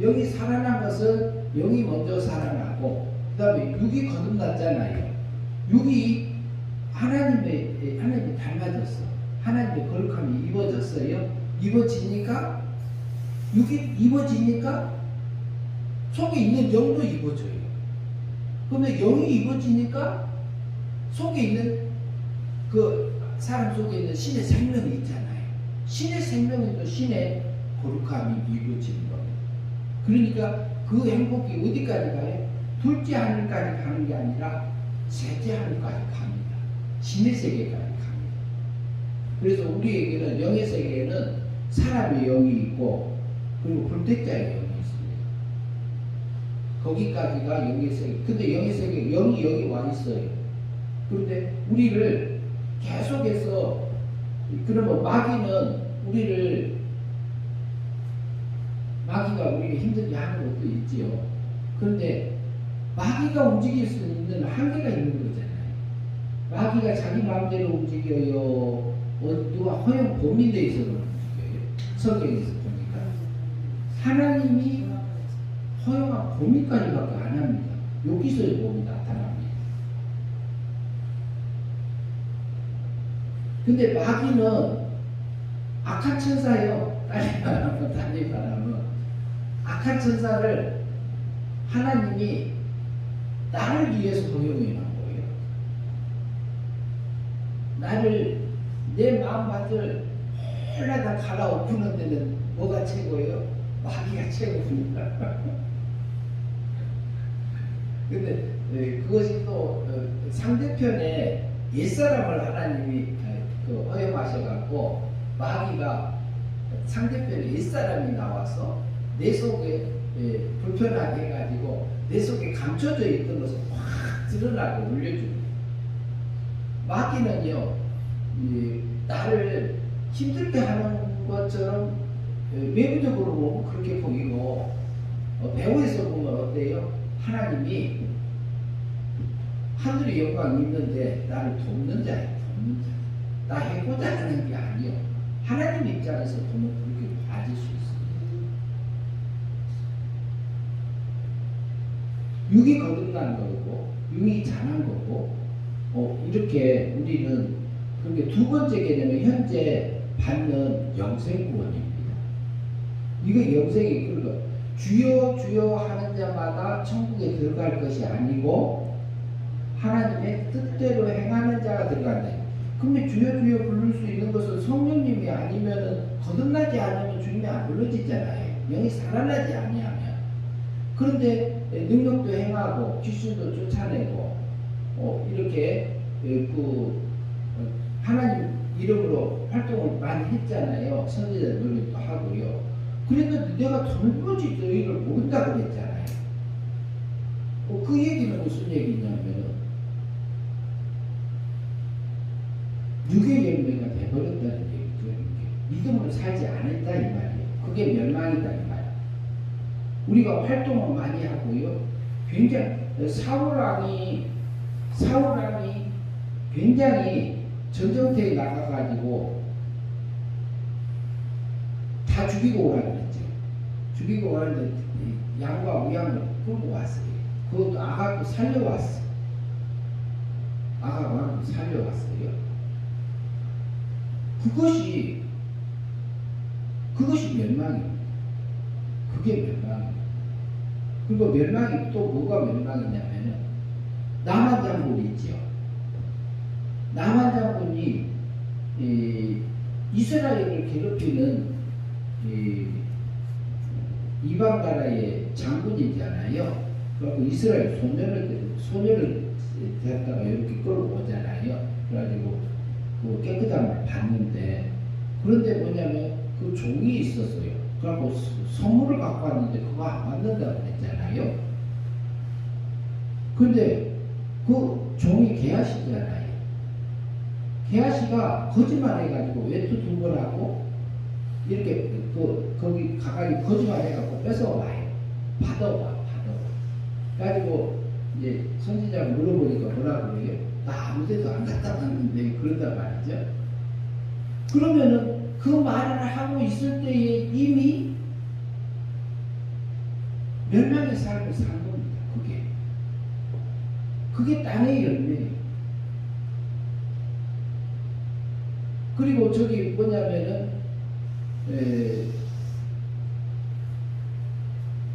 S1: 영이 살아난 것은 영이 먼저 살아나고 그 다음에 육이 거듭났잖아요. 육이 하나님이 닮아졌어. 하나님의 거룩함이 입어졌어요. 입어지니까 육이 입어지니까 속에 있는 영도 입어져요. 그러면 영이 입어지니까 속에 있는 그 사람 속에 있는 신의 생명이 있잖아요. 신의 생명이 또 신의 거룩함이 입어지는 겁니다. 그러니까 그 행복이 어디까지 가요? 둘째 하늘까지 가는 게 아니라 셋째 하늘까지 갑니다. 신의 세계까지 갑니다. 그래서 우리에게는 영의 세계에는 사람의 영이 있고 그리고 불택자의 영이 있습니다. 거기까지가 영의 세계. 근데 영의 세계 영이 여기 와 있어요. 그런데 우리를 계속해서 그러면 마귀가 우리가 힘들게 하는 것도 있지요. 그런데 마귀가 움직일 수 있는 한계가 있는 거잖아요. 마귀가 자기 마음대로 움직여요. 누가 허용 범위에 있어서 움직여요. 성경에서 보니까 하나님이 허용한 범위까지밖에 안 합니다. 여기서의 법이 나타납니다. 근데 마귀는 악한 천사예요. 딸이 말하면 악한 천사를 하나님이 나를 위해서 허용해 놓은 거예요. 나를 내 마음밭을 홀라다 갈아엎는 데는 뭐가 최고예요? 마귀가 최고입니다. 근데 그것이 또 상대편에 옛사람을 하나님이 허용하셔갖고 마귀가 상대편에 옛사람이 나와서 내 속에 불편하게 해가지고 내 속에 감춰져 있던 것을 확 드러나게 올려줍니다. 마귀는요 나를 힘들게 하는 것처럼 외부적으로 보면 그렇게 보이고 배후에서 보면 어때요? 하나님이 하늘의 영광이 있는데 나를 돕는 자예요. 나 해보자 하는 게 아니요. 하나님 입장에서 보면 그렇게 봐질 수 있습니다. 육이 거듭난 거고 육이 자란 거고 이렇게 우리는 그게 두 번째 개념은 현재 받는 영생 구원입니다. 이거 영생이 그러니까 주여 주여 하는 자마다 천국에 들어갈 것이 아니고 하나님의 뜻대로 행하는 자가 들어간다. 근데 주여 주여 부를 수 있는 것은 성령님이 아니면은 거듭나지 않으면 주님이 안 불러지잖아요. 영이 살아나지 아니하면. 그런데 능력도 행하고 귀신도 쫓아내고 이렇게 하나님 이름으로 활동을 많이 했잖아요. 선지자 노력도 하고요. 그랬는데 내가 돌보지 너희를 모른다 그랬잖아요. 그 얘기는 무슨 얘기냐면은 육의 열매가 돼버렸다는 얘기죠. 믿음으로 살지 않았다 이 말이에요. 그게 멸망이다 이 말. 우리가 활동을 많이 하고요. 굉장히 사울왕이 굉장히 전쟁터에 나가가지고 다 죽이고 오라 그랬죠. 죽이고 오라는데 양과 우양을 끌고 왔어요. 그것도 아가도 살려왔어. 아가 왕도 살려왔어요. 그것이 멸망입니다. 그게 멸망입니다. 그리고 멸망이 또 뭐가 멸망이냐면은 나만 장군이 있죠. 나만 장군이 이스라엘을 괴롭히는 이방 나라의 장군이잖아요. 그리고 이스라엘 소녀를 데려다가 이렇게 끌고 오잖아요. 그래가지고 그 깨끗함을 받는데, 그런데 뭐냐면 그 종이 있었어요. 그래갖고 선물을 갖고 왔는데 그거 안 받는다고 했잖아요. 근데 그 종이 게하시잖아요. 게하시가 거짓말해가지고 외투 두 번 하고 이렇게 거기 가까이 거짓말해갖고 뺏어와요. 받아와. 그래가지고 이제 선지자가 물어보니까 뭐라고 그래요? 나 아무데도 안 갔다 왔는데 그런단 말이죠. 그러면은 그 말을 하고 있을 때에 이미 멸망의 삶을 산 겁니다. 그게 땅의 열매예요. 그리고 저기 뭐냐면은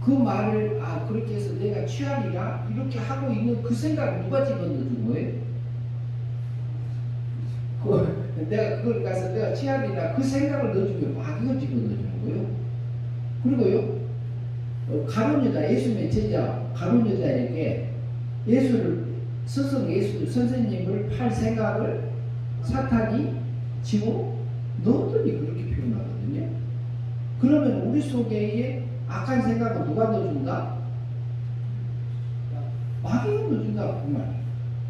S1: 그 말을 그렇게 해서 내가 취하리라 이렇게 하고 있는 그 생각을 누가 집어넣어준 거예요? 내가 그걸 가서 내가 취하리라 그 생각을 넣어주면 마귀가 집어넣어주는 거예요. 그리고요 가룟 여자, 예수님의 제자 가룟 여자에게 스승 예수 선생님을 팔 생각을 사탄이 집어 넣었더니 그렇게 표현하거든요. 그러면 우리 속에 악한 생각은 누가 넣어준다? 마귀가 넣어준다 그 말이에요.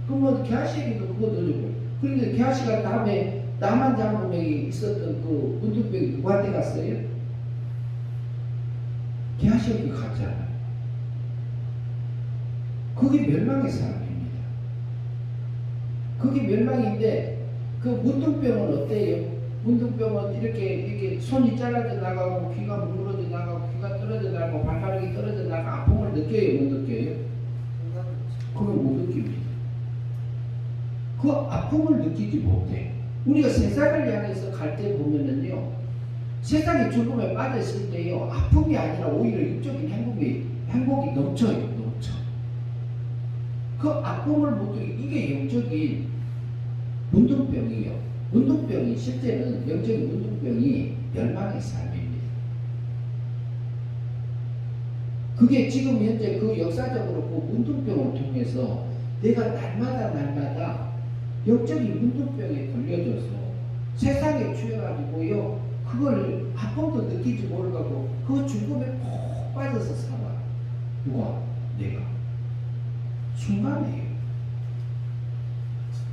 S1: 그럼 뭐 게하시에게도 그거 넣어주고, 그런데 게하시가 다음에 나만 장군에게 있었던 그 문둥병이 누구한테 갔어요? 게하시에게 갔잖아요. 그게 멸망의 사람입니다. 그게 멸망인데 그 문둥병은 어때요? 문둥병은 이렇게 손이 잘라져 나가고 귀가 물어져 나가고 귀가 떨어져 나가고 발가락이 떨어져 나가 아픔을 느껴요? 못 느껴요? 그건 못 느낍니다. 그 아픔을 느끼지 못해. 우리가 세상을 향해서 갈 때 보면은요, 세상의 죽음에 빠졌을 때요, 아픔이 아니라 오히려 육적인 행복이 넘쳐요. 그 아픔을 못 느끼, 이게 영적인 문둥병이에요. 문둥병이 실제는 영적인 문둥병이 멸망의 삶입니다. 그게 지금 현재 그 역사적으로 그 문둥병을 통해서 내가 날마다 영적인 문둥병에 걸려져서 세상에 취해가지고요, 그걸 아픔도 느끼지 모르고 그 죽음에 푹 빠져서 살아. 누가? 내가. 순간이에요.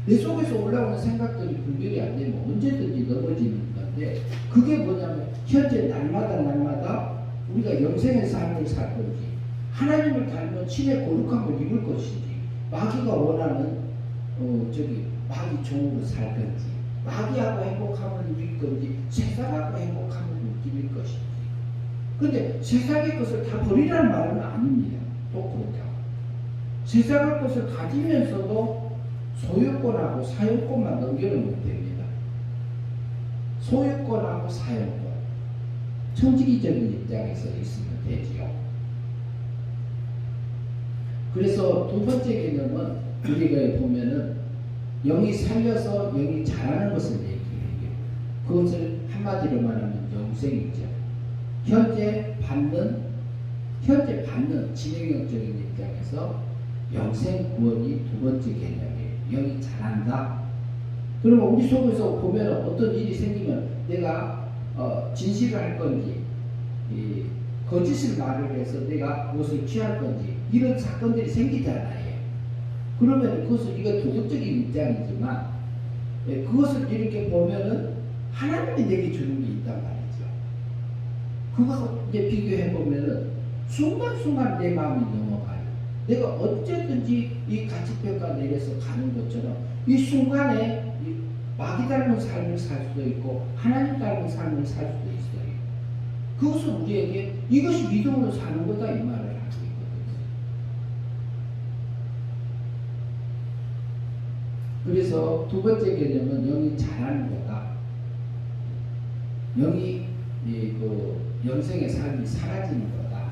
S1: 내 속에서 올라오는 생각들이 분별이 안 되면 언제든지 넘어지는 건데, 그게 뭐냐면 현재 날마다 우리가 영생의 삶을 살 건지, 하나님을 닮은 신의 거룩함을 입을 것인지, 마귀가 원하는 마귀 종으로 살 건지, 마귀하고 행복함을 누릴 건지, 세상하고 행복함을 누릴 것인지. 그런데 세상의 것을 다 버리라는 말은 아닙니다. 또 그렇다. 세상의 것을 가지면서도 소유권하고 사용권만 넘겨놓으면 됩니다. 소유권하고 사용권. 천지기적인 입장에서 있으면 되지요. 그래서 두 번째 개념은 우리가 보면은 영이 살려서 영이 자라는 것을 얘기해요. 그것을 한마디로 말하면 영생이죠. 현재 받는 진행형적인 입장에서 영생 구원이 두 번째 개념이에요. 영이 자란다. 그러면 우리 속에서 보면 어떤 일이 생기면 내가 진실을 할 건지 거짓을 말을 해서 내가 무엇을 취할 건지 이런 사건들이 생기잖아요. 그러면 그것을 이거 도덕적인 입장이지만 그것을 이렇게 보면은 하나님이 내게 주는 게 있단 말이죠. 그거 이제 비교해 보면은 순간순간 내 마음이 넘어가요. 내가 어쨌든지 이 가치평가 내려서 가는 것처럼 이 순간에 이 마귀 닮은 삶을 살 수도 있고 하나님 닮은 삶을 살 수도 있어요. 그것은 우리에게 이것이 믿음으로 사는 거다 이 말을 하고 있거든요. 그래서 두 번째 개념은 영이 잘하는 거다. 영이 그 영생의 삶이 사라지는 거다.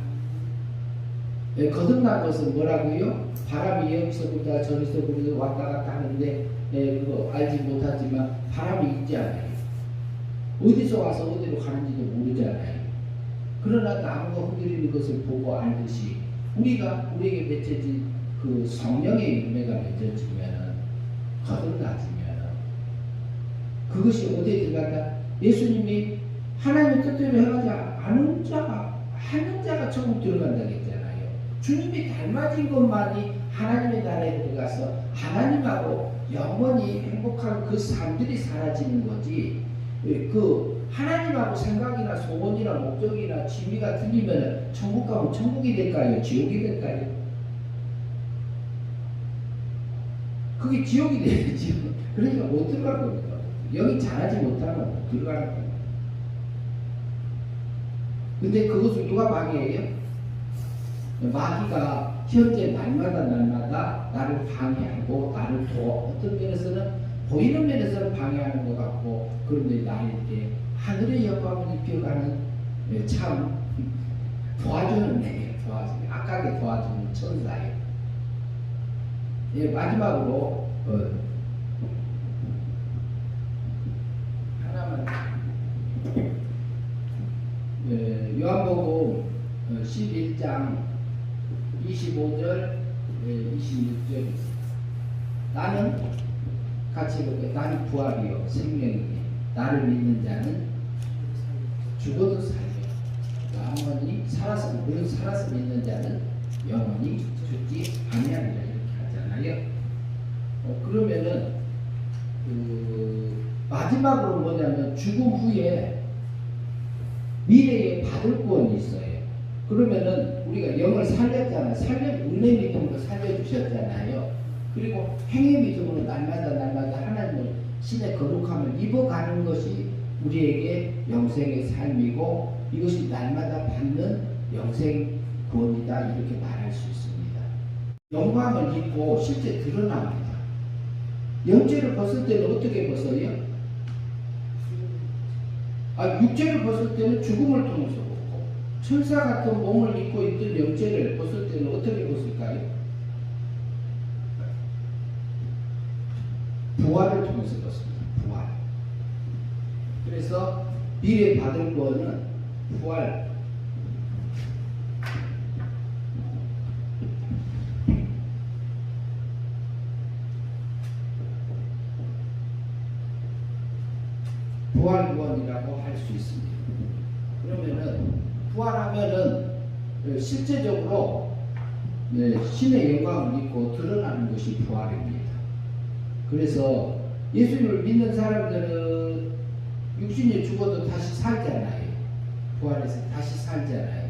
S1: 거듭난 것은 뭐라고요? 바람이 여기서 불다 저기서 불다 왔다 갔다 하는데 그거 알지 못하지만 바람이 있지 않아요. 어디서 와서 어디로 가는지도 모르잖아요. 그러나 나무가 흔들리는 것을 보고 알듯이 우리에게 맺혀진 그 성령의 열매가 맺어지면은 거듭나지면은 그것이 어디에 들어간다? 예수님이 하나님의 뜻대로 해가지고 아는 자가 하는 자가 천국 들어간다고 했잖아요. 주님이 닮아진 것만이 하나님의 나라에 들어가서 하나님하고 영원히 행복한 그 삶들이 사라지는 거지. 그 하나님하고 생각이나 소원이나 목적이나 취미가 틀리면 천국 가면 천국이 될까요? 지옥이 될까요? 그게 지옥이 되겠지요. 그러니까 못 들어갈 겁니다. 영이 잘하지 못하면 못 들어가는 겁니다. 근데 그것을 누가 방해해요? 마귀가 현재 날마다 나를 방해하고 나를 어떤 면에서는 보이는 면에서는 방해하는 것 같고 그런데 나에게 하늘의 영광을 입혀가는 참 도와주는 애예요. 도와주는 악하게 도와주는 천사예요. 마지막으로 하나만 요한복음 11장 25절 26절 나는 같이 볼게요. 나는 부활이요 생명이니 나를 믿는 자는 죽어도 살려 영원히 살아서 물론 살아서 믿는 자는 영원히 죽지 아니하리라 이렇게 하잖아요. 그러면은 마지막으로 뭐냐면 죽음 후에 미래에 받을 구원이 있어요. 그러면은 우리가 영을 살렸잖아요. 은혜 믿음으로 살려주셨잖아요. 그리고 행위 믿음으로 날마다 하나님을 신의 거룩함을 입어가는 것이 우리에게 영생의 삶이고 이것이 날마다 받는 영생 구원이다 이렇게 말할 수 있습니다. 영광을 입고 실제 드러납니다. 영체를 벗을 때는 어떻게 벗어요? 육체를 벗을 때는 죽음을 통해서 벗고 천사 같은 몸을 입고 있던 영체를 벗을 때는 어떻게 벗을까요? 부활을 통해서 벗습니다. 부활. 그래서 미래 받을 구원은 부활. 부활 구원이라고 할 수 있습니다. 그러면은 부활하면은 실제적으로 신의 영광을 입고 드러나는 것이 부활입니다. 그래서 예수님을 믿는 사람들은 육신이 죽어도 다시 살잖아요. 부활해서 다시 살잖아요.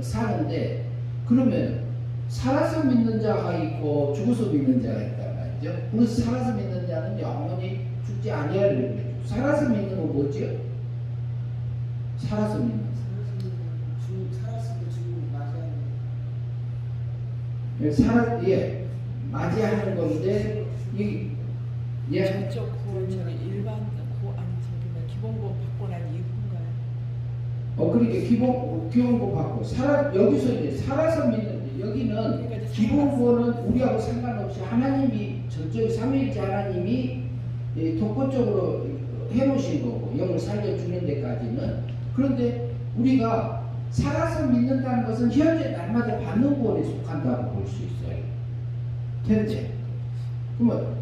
S1: 사는데 그러면 살아서 믿는 자가 있고 죽어서 믿는 자가 있단 말이죠. 그래서 살아서 믿는 자는 영원히 죽지 아니하리라 그랬죠. 살아서 믿는 건 뭐죠? 살아서 믿는
S2: 살았으면 죽음을 맞이하는
S1: 맞이하는 건데
S3: 전적 구원처럼 일반 기본 구원 받고 난 이후인가요?
S1: 그러니까 기본구 받고 여기서 이제 살아서 믿는 여기는
S3: 그러니까
S1: 기본 구원은 우리하고 상관없이 하나님이 전적 삼위일체 하나님이 독보적으로 해놓으신 거고 영을 살려주는 데까지는. 그런데 우리가 살아서 믿는다는 것은 현재 날마다 받는 구원에 속한다고 볼 수 있어요. 현재. 그러면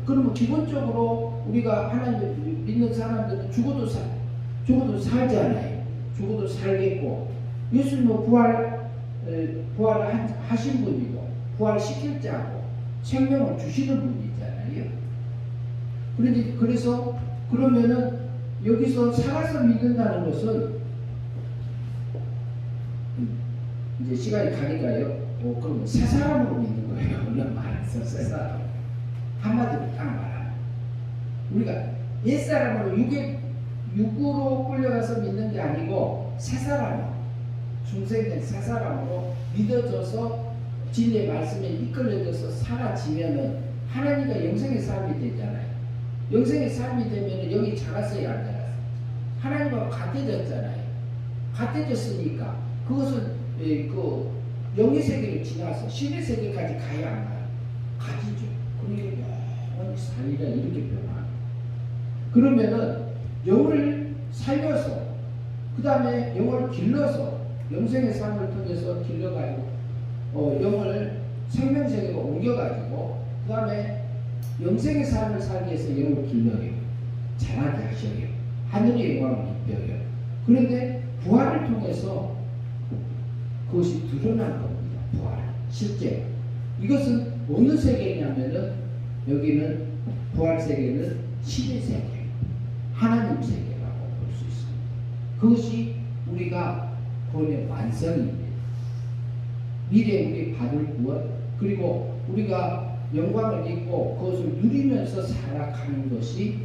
S1: 그러면 기본적으로 우리가 하나님을 믿는 사람들은 죽어도 살잖아요. 죽어도 살겠고 예수님은 부활을 하신 분이고 부활시킬 자고 생명을 주시는 분이잖아요. 그래서 그러면은 여기서 살아서 믿는다는 것은 이제 시간이 가니까요. 그러면 새 사람으로 믿는 거예요. 그냥 말해서 새 사람. 한마디로 딱 말하면 우리가 옛 사람으로 육으로 끌려가서 믿는 게 아니고 새 사람으로 중생된 새 사람으로 믿어져서 진리의 말씀에 이끌려져서 사라지면은 하나님과 영생의 삶이 되잖아요. 영생의 삶이 되면은 여기 자랐어요, 안 자랐어요? 하나님과 같아졌잖아요. 같아졌으니까 그것은 그 영의 세계를 지나서 신의 세계까지 가야 안 가요? 가지죠. 그러니까 영원히 살리라 이렇게 표현합니다. 그러면은 영을 살려서 그 다음에 영을 길러서 영생의 삶을 통해서 길러가지고 영을 생명세계로 옮겨가지고 그 다음에 영생의 삶을 살기 위해서 영을 길러요. 자라게 하셔요. 하늘의 영광을 입혀요. 그런데 부활을 통해서 그것이 드러난 겁니다. 부활. 실제 이것은 어느 세계냐면은 여기는 부활 세계는 신의 세계, 하나님 세계라고 볼 수 있습니다. 그것이 우리가 구원의 완성입니다. 미래에 우리 받을 구원, 그리고 우리가 영광을 입고 그것을 누리면서 살아가는 것이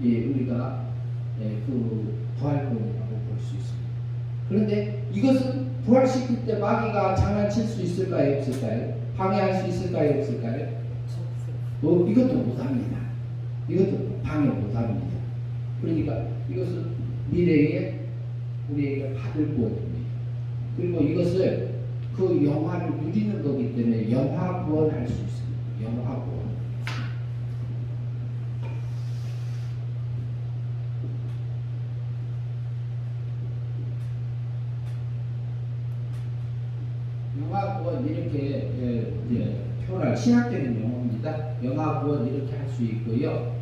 S1: 우리가 그 부활구원이라고 볼 수 있습니다. 그런데 이것은 부활시킬 때 마귀가 장난칠 수 있을까요? 없을까요? 방해할 수 있을까요? 없을까요? 이것도 못합니다. 이것도 방해 못합니다. 그러니까 이것은 미래에 우리에게 받을 구원입니다. 그리고 이것을 그 영화를 누리는 거기 때문에 영화 구원할 수 있습니다. 영화 구원. 영화 구원 이렇게 표현할 신학적인 용어입니다. 영화 구원 이렇게 할 수 있고요.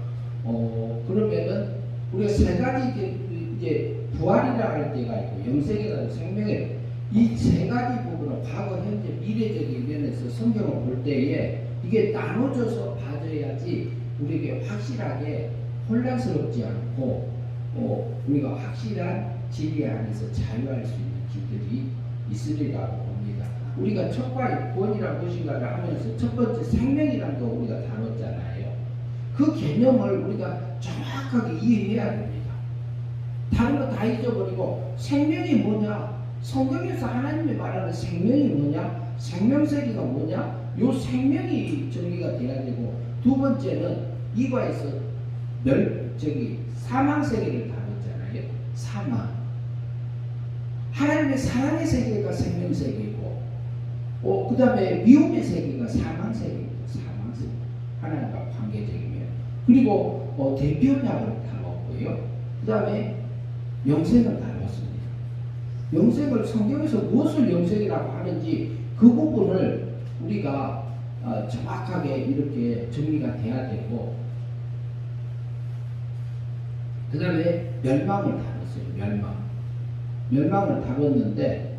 S1: 그러면은 우리가 세 가지 이제 부활이라 할 때가 있고 영생이라는 생명의 이 세 가지 부분을 과거, 현재, 미래적인 면에서 성경을 볼 때에 이게 나눠져서 봐줘야지 우리에게 확실하게 혼란스럽지 않고 우리가 확실한 진리 안에서 자유할 수 있는 길들이 있으리라고 봅니다. 우리가 첫과 구원이란 무엇인가를 하면서 첫 번째 생명이라는 거 우리가 다뤘잖아요. 그 개념을 우리가 정확하게 이해해야 됩니다. 다른 거 다 잊어버리고 생명이 뭐냐? 성경에서 하나님이 말하는 생명이 뭐냐? 생명세계가 뭐냐? 요 생명이 정리가 돼야 되고, 두 번째는 이과에서 사망세계를 다뤘잖아요. 사망. 하나님의 사랑의 세계가 생명세계이고, 그 다음에 미움의 세계가 사망세계입니다. 사망세계. 하나님과 관계적이면. 그리고 대변약을 다뤘고요. 그 다음에 영생을 다뤘습니다. 영생을 성경에서 무엇을 영생이라고 하는지 그 부분을 우리가 정확하게 이렇게 정리가 돼야 되고, 그 다음에 멸망을 다뤘어요. 멸망을 다뤘는데,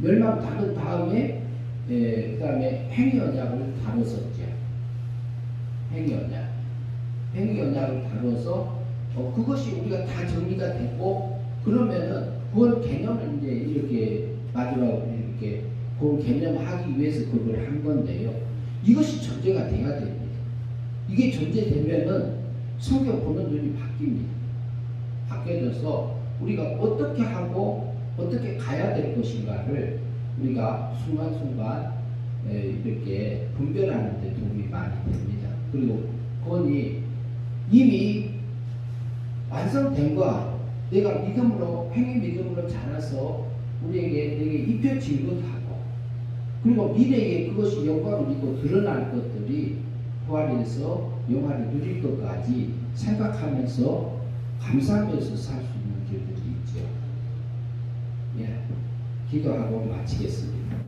S1: 멸망 다룬 다음에 그 다음에 행위언약을 다뤘었죠. 행위언약을 다뤄서 그것이 우리가 다 정리가 됐고, 그러면은 그걸 개념을 이제 이렇게 마지막으로 이렇게 그 개념하기 위해서 그걸 한 건데요. 이것이 전제가 돼야 됩니다. 이게 전제되면은 성경 보는 눈이 바뀝니다. 바뀌어져서 우리가 어떻게 하고 어떻게 가야 될 것인가를 우리가 순간순간 이렇게 분별하는 데 도움이 많이 됩니다. 그리고 그건이 이미 완성된 거, 내가 믿음으로, 행위 믿음으로 자라서 우리에게 내게 입혀질 것하고, 그리고 미래에 그것이 영광을 입고 드러날 것들이 부활에서 영화를 누릴 것까지 생각하면서 감사하면서 살 수 있는 길들이 있죠. 기도하고 마치겠습니다.